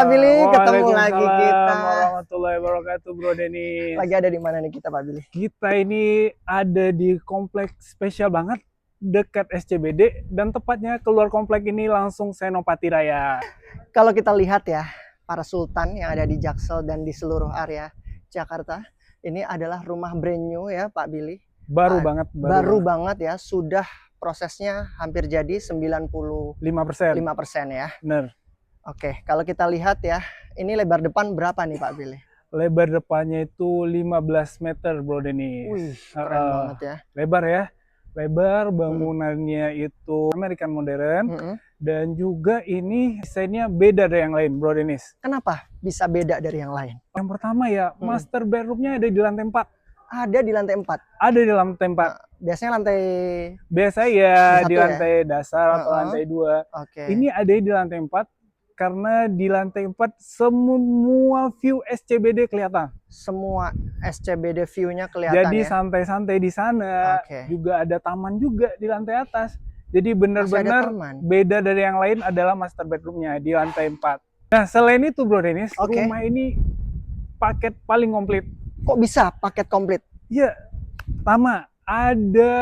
Pak Billy, ketemu lagi kita. Waalaikumsalam warahmatullahi wabarakatuh, Bro Denis. Lagi ada di mana nih kita, Pak Billy? Kita ini ada di kompleks spesial banget dekat SCBD dan tepatnya keluar komplek ini langsung Senopati Raya. Kalau kita lihat ya, para sultan yang ada di Jaksel dan di seluruh area Jakarta, ini adalah rumah brand new ya, Pak Billy. Baru banget. Baru banget ya, sudah prosesnya hampir jadi 95% 5%. ya. Bener. Oke, kalau kita lihat ya, ini lebar depan berapa nih Pak Billy? Lebar depannya itu 15 meter, Bro Denis. Wih, keren banget ya. Lebar ya. Lebar, bangunannya itu American modern. Dan juga ini desainnya beda dari yang lain, Bro Denis. Kenapa bisa beda dari yang lain? Yang pertama ya, master bedroomnya ada di lantai 4. Ada di lantai 4. Ada di lantai 4. Biasanya lantai biasa ya di ya? lantai dasar atau lantai 2. Oke. Ini ada di lantai 4 karena di lantai 4 semua view SCBD kelihatan. Semua SCBD view-nya kelihatan. Jadi ya? santai-santai di sana. Juga ada taman juga di lantai atas. Jadi benar-benar beda dari yang lain adalah master bedroomnya di lantai 4. Nah, selain itu Bro Denis, rumah ini paket paling komplit. Kok bisa paket komplit? Iya, pertama ada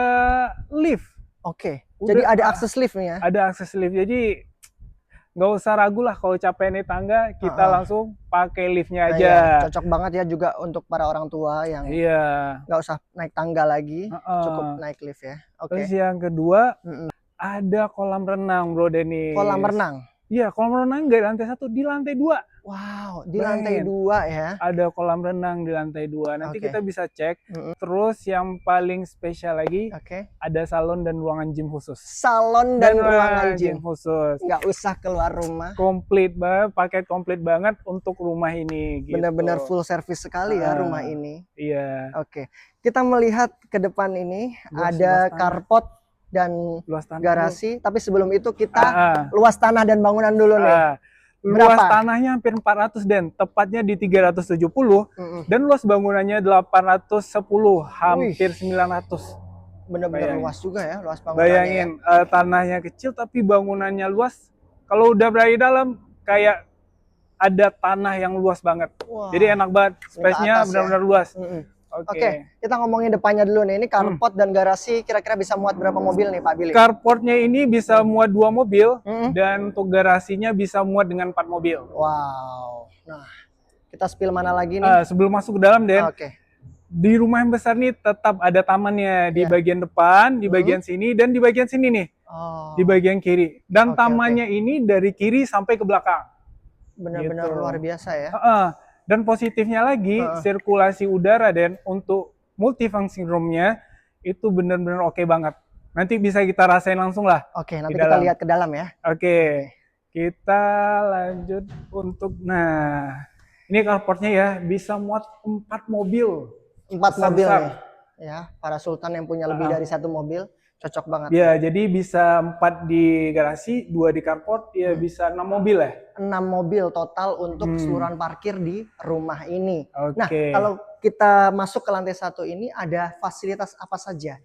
lift. Oke, jadi ada akses lift nih ya? Ada akses lift, jadi nggak usah ragu lah kalau capek naik tangga, kita langsung pakai liftnya aja. Iya, cocok banget ya juga untuk para orang tua yang nggak usah naik tangga lagi, cukup naik lift ya. Terus yang kedua, ada kolam renang Bro Denis. Kolam renang? Iya, kolam renang nggak di lantai 1, di lantai 2. Wow, di lantai 2 ya? Ada kolam renang di lantai 2. Nanti kita bisa cek. Terus yang paling spesial lagi, ada salon dan ruangan gym khusus. Salon dan ruangan gym khusus. Nggak usah keluar rumah. Komplit banget, paket komplit banget untuk rumah ini. Gitu. Benar-benar full service sekali ya rumah ini. Iya. Oke, kita melihat ke depan ini ada carport dan garasi. Tapi sebelum itu kita luas tanah dan bangunan dulu nih. Luas tanahnya hampir 400 Den, tepatnya di 370 dan luas bangunannya 810, hampir 900. Benar-benar luas juga ya, luas bangunannya. Bayangin tanahnya kecil tapi bangunannya luas. Kalau udah berada di dalam kayak ada tanah yang luas banget. Wow. Jadi enak banget, space-nya benar-benar luas. Oke, kita ngomongin depannya dulu nih. Ini carport dan garasi kira-kira bisa muat berapa mobil nih Pak Billy? Carportnya ini bisa muat 2 mobil dan untuk garasinya bisa muat dengan 4 mobil. Wow. Nah, kita spill mana lagi nih? Sebelum masuk ke dalam Den, di rumah yang besar nih tetap ada tamannya di bagian depan, di bagian sini dan di bagian sini nih, di bagian kiri. Dan tamannya ini dari kiri sampai ke belakang. Benar-benar luar biasa ya. Dan positifnya lagi, sirkulasi udara dan untuk multifunction room-nya itu benar-benar oke banget. Nanti bisa kita rasain langsung lah. Oke, nanti kita lihat ke dalam ya. Oke, kita lanjut untuk, nah ini carportnya ya bisa muat 4 mobil. 4 mobil nih. Ya, para sultan yang punya lebih dari 1 mobil. Cocok banget. Ya, jadi bisa 4 di garasi, 2 di carport, ya bisa 6 mobil ya. 6 mobil total untuk keseluruhan parkir di rumah ini. Nah, kalau kita masuk ke lantai 1 ini ada fasilitas apa saja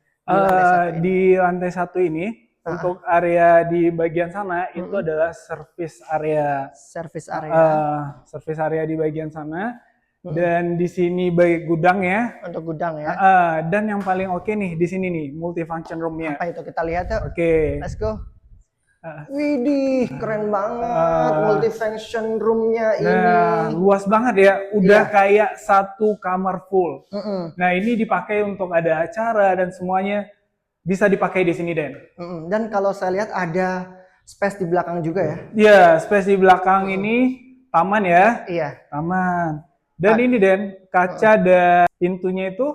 di lantai 1 ini? Untuk area di bagian sana itu adalah service area. Service area. Service area di bagian sana. Dan di sini gudang ya. Untuk gudang ya. Dan yang paling oke nih di sini nih multifunction room-nya. Apa itu kita lihat yuk. Let's go. Widih, keren banget multifunction room-nya ini. Nah, luas banget ya. Udah kayak 1 kamar full. Nah, ini dipakai untuk ada acara dan semuanya bisa dipakai di sini Den. Dan kalau saya lihat ada space di belakang juga ya. Iya, space di belakang ini taman ya. Iya. Taman. Dan ini Den, kaca dan pintunya itu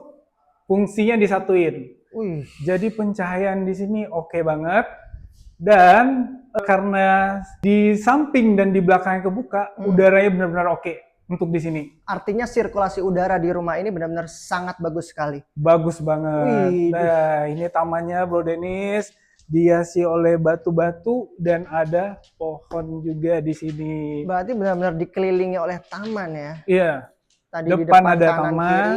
fungsinya disatuin. Jadi pencahayaan di sini oke banget. Dan karena di samping dan di belakangnya kebuka, udaranya benar-benar oke untuk di sini. Artinya sirkulasi udara di rumah ini benar-benar sangat bagus sekali. Bagus banget. Nah, ini tamannya Bro Denis. Dihiasi oleh batu-batu dan ada pohon juga di sini. Berarti benar-benar dikelilingi oleh taman ya? Iya. Tadi depan, di depan ada kanan taman,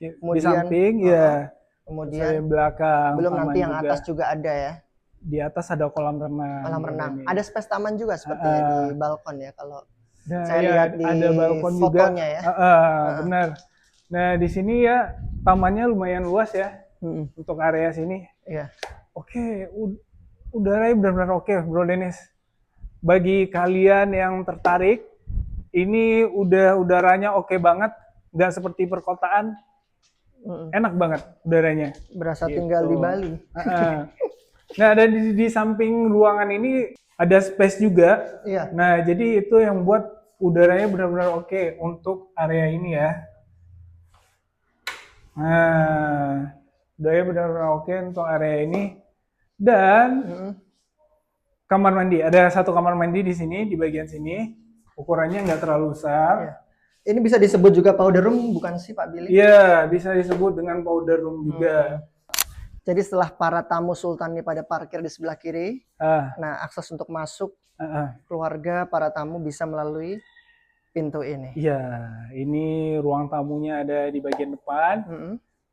kiri, di samping, ya. Kemudian di belakang. Belum nanti yang juga. Atas juga ada ya? Di atas ada kolam renang. Kolam renang. Ada space taman juga sepertinya di balkon ya kalau. Nah, Saya ya, lihat di ada balkon fotonya juga. ya. Benar. Nah, di sini ya tamannya lumayan luas ya untuk area sini. Iya. Oke, udaranya benar-benar oke, Bro Dennis. Bagi kalian yang tertarik, ini udaranya oke banget, nggak seperti perkotaan, enak banget udaranya. Berasa Gitu. tinggal di Bali. Nah, dan di samping ruangan ini ada space juga. Iya. Nah, jadi itu yang buat udaranya benar-benar oke untuk area ini ya. Nah, udaranya benar-benar oke untuk area ini. Dan kamar mandi, ada satu kamar mandi di sini, di bagian sini. Ukurannya nggak terlalu besar. Iya. Ini bisa disebut juga powder room, bukan sih Pak Billy? Iya, bisa disebut dengan powder room juga. Jadi setelah para tamu sultan ini pada parkir di sebelah kiri, nah akses untuk masuk keluarga para tamu bisa melalui pintu ini. Iya, ini ruang tamunya ada di bagian depan.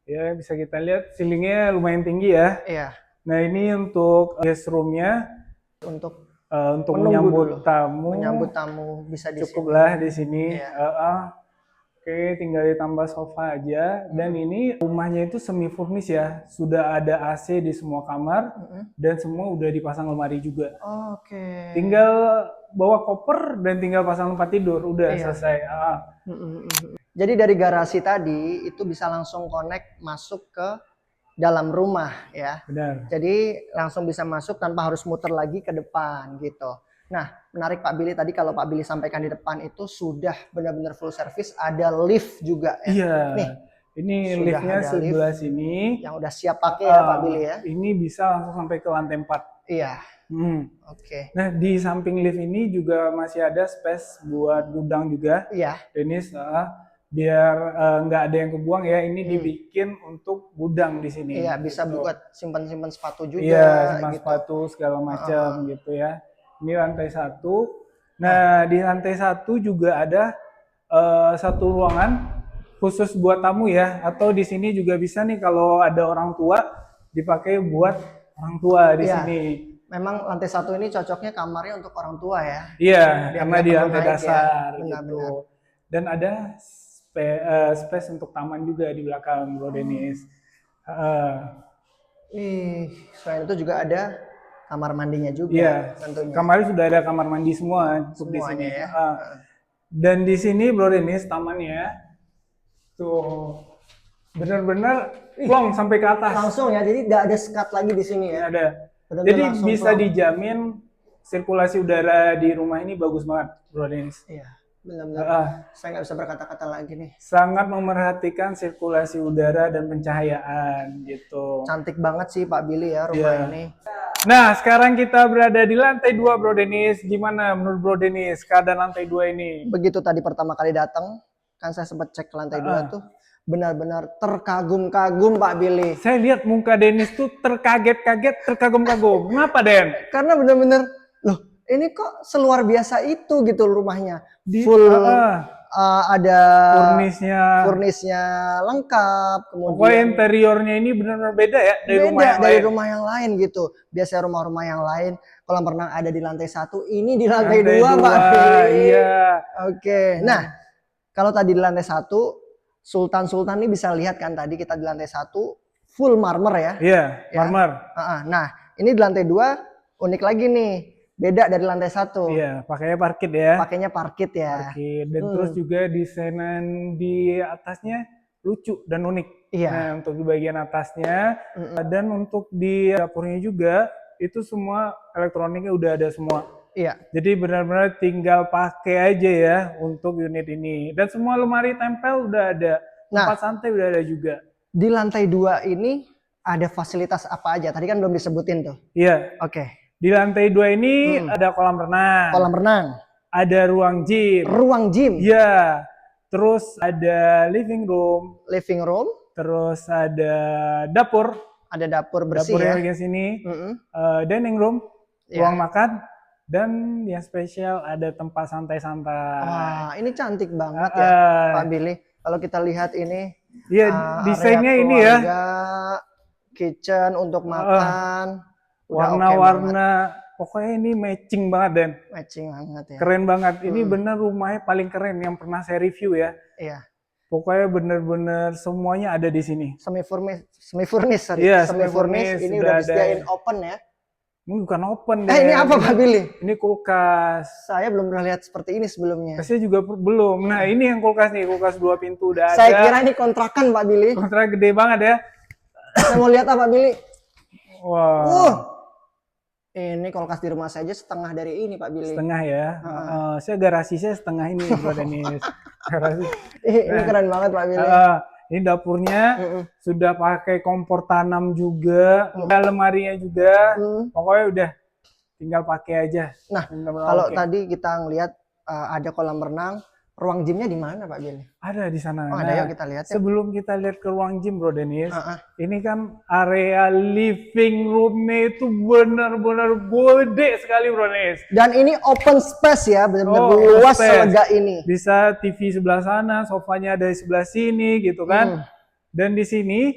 Ya, bisa kita lihat ceilingnya lumayan tinggi ya. Iya. Nah, ini untuk guest roomnya. Untuk menyambut tamu bisa di cukuplah di sini. Iya. Oke, tinggal ditambah sofa aja. Dan ini rumahnya itu semi furnish ya, sudah ada AC di semua kamar dan semua udah dipasang lemari juga. Oke. Tinggal bawa koper dan tinggal pasang tempat tidur, udah selesai. Jadi dari garasi tadi itu bisa langsung connect masuk ke dalam rumah ya. Benar. Jadi langsung bisa masuk tanpa harus muter lagi ke depan gitu. Nah, menarik Pak Billy tadi kalau Pak Billy sampaikan di depan itu sudah benar-benar full service, ada lift juga ya. Iya. Nih, ini liftnya sebelah sini. Yang udah siap pakai ya Pak Billy ya. Ini bisa langsung sampai ke lantai 4. Iya. Oke. Nah, di samping lift ini juga masih ada space buat gudang juga. Iya. Dennis, biar nggak ada yang kebuang ya, ini dibikin untuk gudang di sini. Iya, bisa gitu. Buat simpan-simpan sepatu juga. Iya, simpan sepatu segala macam gitu ya. Ini lantai 1. Nah, di lantai 1 juga ada satu ruangan khusus buat tamu ya. Atau di sini juga bisa nih kalau ada orang tua dipakai buat orang tua di sini. Memang lantai 1 ini cocoknya kamarnya untuk orang tua ya. Iya, karena di lantai dasar ya. gitu. Dan ada space untuk taman juga di belakang, Bro Dennis. Selain itu juga ada kamar mandinya juga. Iya, tentunya. Kamarnya sudah ada kamar mandi semua untuk di sini. Ya. Dan di sini, Bro Dennis, tamannya tuh benar-benar long sampai ke atas. Langsung ya, jadi tidak ada sekat lagi di sini ya. Ada. Jadi bisa dijamin sirkulasi udara di rumah ini bagus banget, Bro Dennis. Iya. Benar-benar saya nggak bisa berkata-kata lagi nih. Sangat memerhatikan sirkulasi udara dan pencahayaan gitu. Cantik banget sih Pak Billy ya rumah ini. Nah, sekarang kita berada di lantai 2, Bro Dennis. Gimana menurut Bro Dennis keadaan lantai 2 ini? Begitu tadi pertama kali datang, kan saya sempat cek ke lantai 2 tuh. Benar-benar terkagum-kagum Pak Billy. Saya lihat muka Dennis tuh terkaget-kaget, terkagum-kagum. Kenapa, Den? Karena benar-benar, loh ini kok seluar biasa itu gitu rumahnya. Full ada furnisnya lengkap, kemudian pokoknya interiornya ini benar-benar beda ya dari rumah yang lain gitu. Biasanya rumah-rumah yang lain kolam renang ada di lantai 1, ini di lantai 2 Pak. Iya. Oke. Nah, kalau tadi di lantai 1 Sultan ini bisa lihat kan tadi kita di lantai 1 full marmer ya. Iya, marmer. Nah, ini di lantai 2 unik lagi nih. Beda dari lantai 1. Iya, pakainya parkit ya. Pakainya parkit ya. Parkit. Dan terus juga desainan di atasnya lucu dan unik. Iya. Nah, untuk di bagian atasnya dan untuk di dapurnya juga itu semua elektroniknya udah ada semua. Iya. Jadi benar-benar tinggal pakai aja ya untuk unit ini. Dan semua lemari tempel udah ada. Tempat santai udah ada juga. Di lantai 2 ini ada fasilitas apa aja? Tadi kan belum disebutin tuh. Iya. Oke. Di lantai 2 ini ada kolam renang. Kolam renang. Ada ruang gym. Ruang gym. Iya. Terus ada living room. Living room. Terus ada dapur. Ada dapur bersih dapur ya. Dapur yang sini. Dining room. Ruang makan. Dan yang spesial ada tempat santai-santai. Wah, ini cantik banget ya Pak Billy. Kalau kita lihat ini. Iya, desainnya ini ya. Kitchen untuk makan. Warna-warna pokoknya ini matching banget Den. Matching banget ya. Keren banget. Ini bener rumahnya paling keren yang pernah saya review ya. Iya. Pokoknya bener-bener semuanya ada di sini. Semi furnish, sorry. Iya, Semi furnish. Ini udah disediain open ya. Ini bukan open deh. Ini apa Pak Billy? Ini kulkas. Saya belum pernah lihat seperti ini sebelumnya. Saya juga belum. Nah, ini yang kulkas nih, kulkas 2 pintu udah ada. Saya kira ini kontrakan Pak Billy. Kontrak gede banget ya. Saya mau lihat apa Pak Billy? Wah. Ini kulkas di rumah saya aja setengah dari ini Pak Billy. Setengah ya. Saya garasi saya setengah ini Bro Dennis. Garasi. Ini keren banget Pak Billy. Ini dapurnya sudah pakai kompor tanam juga, lemarinya juga. Pokoknya udah tinggal pakai aja. Nah, kalau tadi kita ngelihat ada kolam renang, ruang gymnya di mana Pak Billy? Ada di sana. Oh, ada, yuk kita lihat. Sebelum kita lihat ke ruang gym Bro Dennis, ini kan area living roomnya itu benar-benar gede sekali Bro Dennis. Dan ini open space ya, benar-benar luas selega ini. Bisa TV sebelah sana, sofanya ada di sebelah sini gitu kan. Dan di sini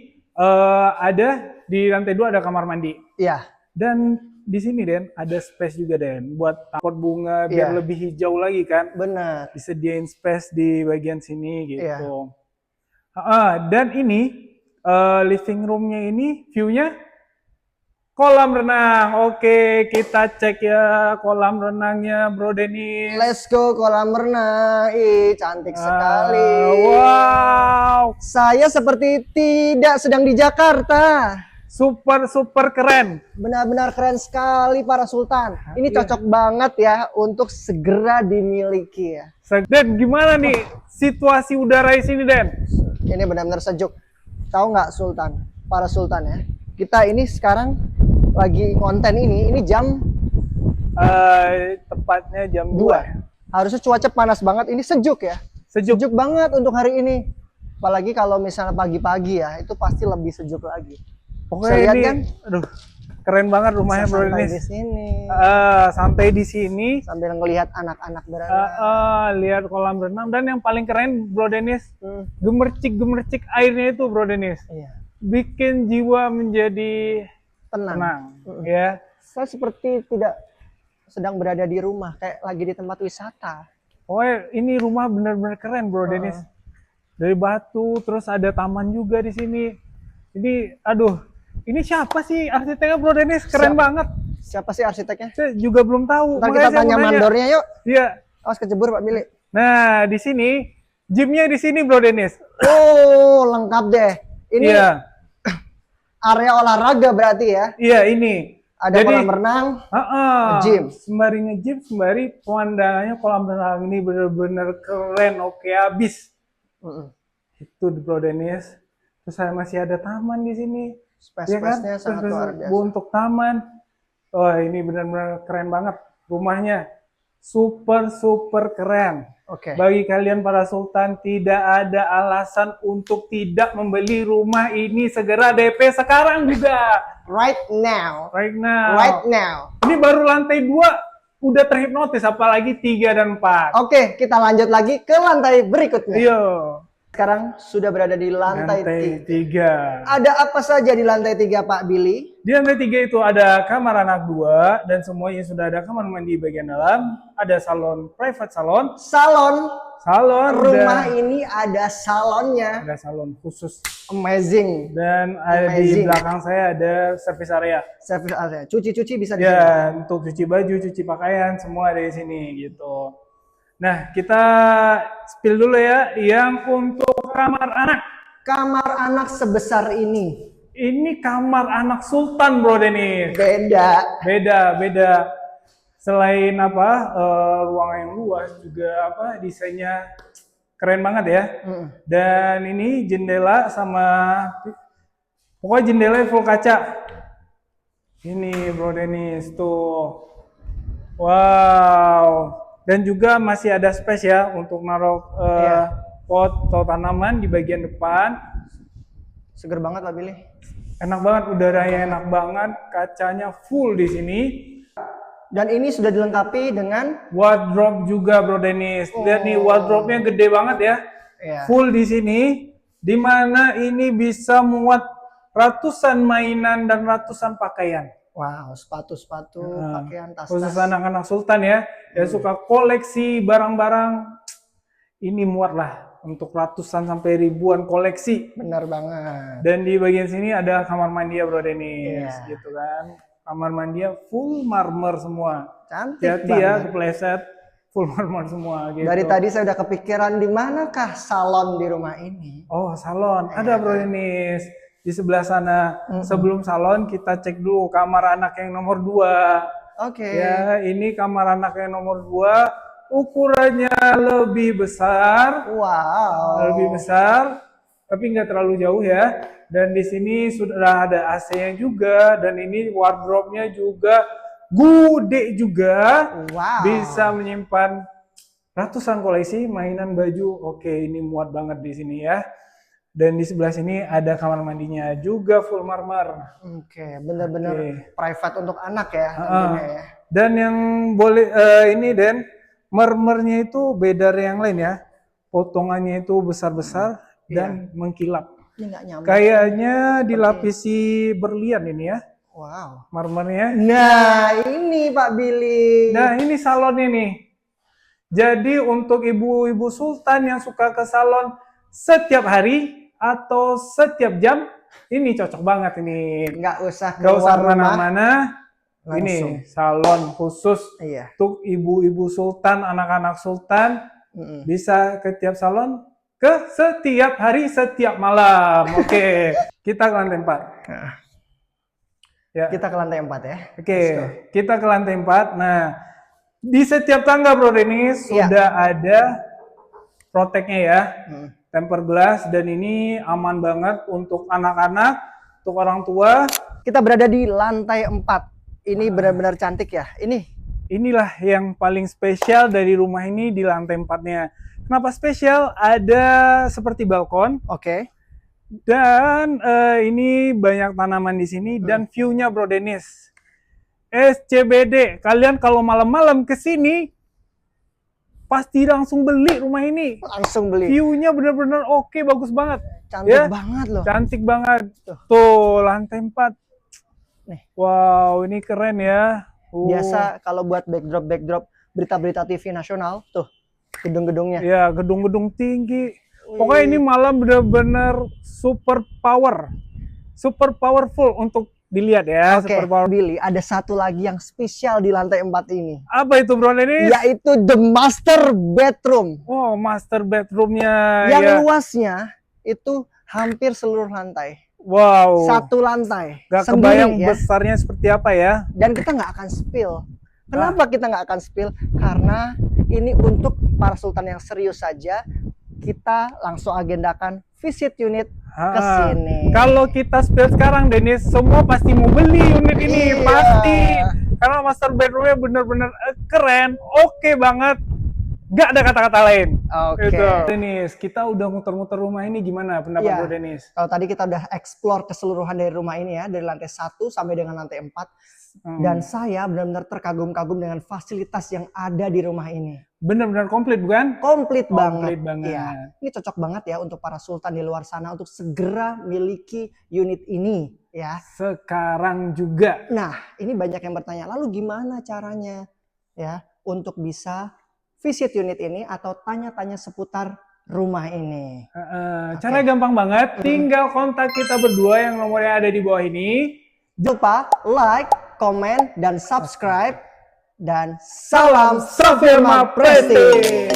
ada di lantai 2 ada kamar mandi. Iya. Dan di sini Den ada space juga Den buat pot bunga biar lebih hijau lagi kan. Benar. Disediain space di bagian sini gitu. Dan ini living roomnya ini view-nya kolam renang. Oke, kita cek ya kolam renangnya Bro Dennis. Let's go kolam renang. Ih, cantik sekali. Wow. Saya seperti tidak sedang di Jakarta. Super keren. Benar-benar keren sekali para Sultan. Ini cocok banget ya untuk segera dimiliki ya. Den, gimana nih situasi udara di sini Den? Ini benar-benar sejuk. Tahu nggak Sultan? Para Sultan ya. Kita ini sekarang lagi konten ini jam tepatnya jam 2. Harusnya cuaca panas banget. Ini sejuk ya. Sejuk banget untuk hari ini. Apalagi kalau misalnya pagi-pagi ya, itu pasti lebih sejuk lagi. Pokoknya lihat ini, kan? aduh, keren banget rumahnya Bro Dennis. Santai di sini. Santai di sini. Sambil ngelihat anak-anak berenang. Lihat kolam renang dan yang paling keren Bro Dennis, gemercik airnya itu Bro Dennis. Iya. Bikin jiwa menjadi tenang. Ya. Saya seperti tidak sedang berada di rumah, kayak lagi di tempat wisata. Ini rumah benar-benar keren Bro Dennis. Dari batu, terus ada taman juga di sini. Ini, aduh. Ini siapa sih arsiteknya Bro Dennis? Keren banget. Siapa sih arsiteknya? Saya juga belum tahu. Ntar kita tanya mandornya yuk. Iya. Awas kecebur Pak Billy. Nah, di sini gymnya di sini Bro Dennis. Oh, lengkap deh. Ini area olahraga berarti ya? Iya, ini. Ada kolam renang, gym. Sembari nge-gym, sembari pemandangannya kolam renang ini benar-benar keren, oke abis. Itu Bro Dennis. Terus saya masih ada taman di sini. Space-nya sangat luar biasa. Untuk taman. Ini benar-benar keren banget rumahnya. Super keren. Oke. Bagi kalian para sultan tidak ada alasan untuk tidak membeli rumah ini, segera DP sekarang juga. Right now. Ini baru lantai 2 udah terhipnotis, apalagi 3 dan 4. Oke, kita lanjut lagi ke lantai berikutnya. Iya. Sekarang sudah berada di lantai 3. Ada apa saja di lantai 3 Pak Billy? Di lantai 3 itu ada kamar anak 2 dan semuanya sudah ada kamar mandi bagian dalam, ada salon, private salon. Rumah ini ada salonnya. Ada salon khusus. Amazing. Dan di belakang saya ada service area. Service area. Cuci-cuci bisa di sini. Ya, untuk cuci baju, cuci pakaian semua ada di sini gitu. Nah, kita spill dulu ya yang untuk kamar anak. Kamar anak sebesar ini. Ini kamar anak sultan Bro Dennis. Beda. Selain ruangan yang luas juga desainnya keren banget ya. Dan ini jendela sama pokoknya jendela full kaca. Ini Bro Dennis tuh. Wow. Dan juga masih ada space ya untuk naruh pot atau tanaman di bagian depan. Seger banget Pak Billy. Enak banget, udaranya enak banget, kacanya full di sini. Dan ini sudah dilengkapi dengan wardrobe juga Bro Dennis. Lihat nih wardrobe-nya gede banget ya. Full di sini, dimana ini bisa muat ratusan mainan dan ratusan pakaian. Wow, sepatu-sepatu, pakaian, Khusus tas-tas. anak-anak sultan ya, yang suka koleksi barang-barang, ini muat lah untuk ratusan sampai ribuan koleksi. Benar banget. Dan di bagian sini ada kamar mandi ya Bro Denis, Iya. gitu kan. Kamar mandi full marmer semua. Cantik Hati-hati ya, banget. kepleset. Full marmer semua gitu. Dari tadi saya udah kepikiran di manakah salon di rumah ini. Oh, salon. Ada Bro Denis. Di sebelah sana. Sebelum salon kita cek dulu kamar anak yang nomor 2. Oke. Ya, ini kamar anak yang nomor 2. Ukurannya lebih besar. Wow. Lebih besar, tapi nggak terlalu jauh ya. Dan di sini sudah ada AC-nya juga, dan ini wardrobe-nya juga gede juga. Wow. Bisa menyimpan ratusan koleksi mainan baju. Oke, ini muat banget di sini ya. Dan di sebelah sini ada kamar mandinya juga full marmer. Oke, bener-bener Oke. private untuk anak ya tentunya ya. Dan yang boleh ini Dan, marmernya itu beda dari yang lain ya. Potongannya itu besar-besar dan mengkilap. Ini nggak nyaman. Kayaknya dilapisi berlian ini ya, Wow. marmernya. Nah, ini Pak Billy. Nah, ini salonnya nih. Jadi untuk ibu-ibu sultan yang suka ke salon setiap hari atau setiap jam, ini cocok banget ini. Nggak usah Gak usah keluar rumah. kemana-mana. Langsung. Ini salon khusus Iya. untuk ibu-ibu sultan, anak-anak sultan. Bisa ke tiap salon, ke setiap hari, setiap malam. Oke, kita ke lantai 4. Ya. Kita ke lantai 4 ya. Oke, kita ke lantai 4. Nah, di setiap tangga Bro Denis sudah ada proteknya ya. Tempered glass, dan ini aman banget untuk anak-anak, untuk orang tua. Kita berada di lantai 4. Ini benar-benar cantik ya. Inilah yang paling spesial dari rumah ini di lantai 4-nya. Kenapa spesial? Ada seperti balkon. Oke. Dan ini banyak tanaman di sini dan view-nya Bro Denis. SCBD, kalian kalau malam-malam ke sini pasti langsung beli rumah ini. Langsung beli. View-nya benar-benar oke, bagus banget. Cantik banget loh. Cantik banget. Tuh, lantai 4. Nih. Wow, ini keren ya. Biasa kalau buat backdrop berita-berita TV nasional, tuh gedung-gedungnya. Ya, gedung-gedung tinggi. Pokoknya ini malam benar-benar super powerful untuk dilihat ya. Oke, Super power. Billy, ada satu lagi yang spesial di lantai 4 ini. Apa itu Bro Denis? Yaitu the master bedroom. Oh, master bedroomnya. Yang ya. luasnya itu hampir seluruh lantai. Wow. Satu lantai. Gak sendiri, kebayang besarnya seperti apa ya. Dan kita nggak akan spill. Kenapa kita nggak akan spill? Karena ini untuk para sultan yang serius saja. Kita langsung agendakan visit unit ke sini. Kalau kita spill sekarang Denis, semua pasti mau beli unit ini. Iya. Pasti. Karena master bedroomnya benar-benar keren. Oke banget. Gak ada kata-kata lain. Oke. Gitu. Denis, kita udah muter-muter rumah ini, gimana pendapat Iya. Bro Denis? Kalau tadi kita udah explore keseluruhan dari rumah ini ya, dari lantai 1 sampai dengan lantai 4. Dan saya benar-benar terkagum-kagum dengan fasilitas yang ada di rumah ini. Benar-benar komplit bukan? Komplit Komplit banget. banget. Ya, ini cocok banget ya untuk para sultan di luar sana untuk segera miliki unit ini ya. Sekarang juga. Nah, ini banyak yang bertanya, lalu gimana caranya ya untuk bisa visit unit ini atau tanya-tanya seputar rumah ini? Caranya gampang banget, tinggal kontak kita berdua yang nomornya ada di bawah ini. Jangan lupa like, komen, dan subscribe. Dan salam Safirma Prestige.